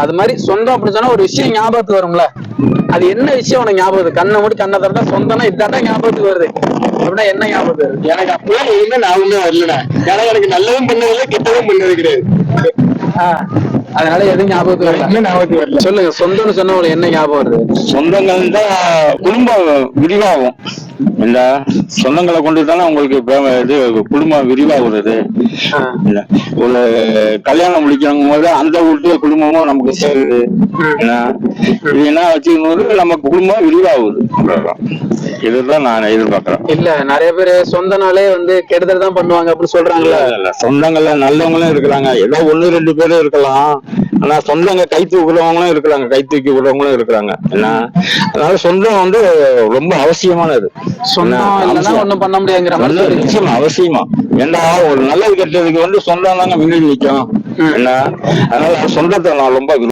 அது மாதிரி சொந்தம் அப்படின்னு சொன்னா ஒரு விஷயம் ஞாபகத்துக்கு வரும்ல. அது என்ன விஷயம் உனக்கு ஞாபகம்? கண்ணை மூடி கண்ணை திறந்தா சொந்தம்னா இதாட்டா ஞாபகத்துக்கு வருது அப்படின்னா என்ன ஞாபகம் வருது? எனக்கு அப்பெல்லாம் எதுவுமே ஞாபகமே வரலடா. ஏன்னா எனக்கு நல்லதும் பண்ணதில்லை, கெட்டதும் பண்ணது கிடையாது. அதனால எதுவும் ஞாபகத்துக்கு வரல. ஞாபகத்துக்கு வரல. சொல்லுங்க, சொந்தம்னு சொன்ன உங்களுக்கு என்ன ஞாபகம் வருது? சொந்தங்கள் தான் குடும்பம் விரிவாகும். இந்த சொந்தங்களை கொண்டுதானே உங்களுக்கு இது குடும்பம் விரிவாகுறது. ஒரு கல்யாணம் முடிக்கணும் போது அந்த வீட்டு குடும்பமும் நமக்கு சேருது. இது என்ன வச்சுக்கணும், நமக்கு குடும்பம் விரிவாகுது. இதுதான் நான் எதிர்பார்க்கிறேன். இல்ல நிறைய பேரு சொந்தனாலே வந்து கெடுதல் தான் பண்ணுவாங்க அப்படின்னு சொல்றாங்களா? சொந்தங்கள்ல நல்லவங்களும் இருக்கிறாங்க, ஏதோ 1-2 பேரும் இருக்கலாம். ஆனா சொந்தங்க கை தூக்குறவங்களும் இருக்கிறாங்க, கை தூக்கி விடுறவங்களும் இருக்கிறாங்க. ஏன்னா அதனால சொந்தம் வந்து ரொம்ப அவசியமானது. சொந்தம் இல்லைன்னா ஒண்ணும் பண்ண முடியாதுங்கிற அவசியமா. ஏன்னா ஒரு நல்லது கெட்டதுக்கு வந்து சொந்தம் தாங்க முன்னாடி நிற்கும். என்ன அதனால சொந்தத்தை நான் ரொம்ப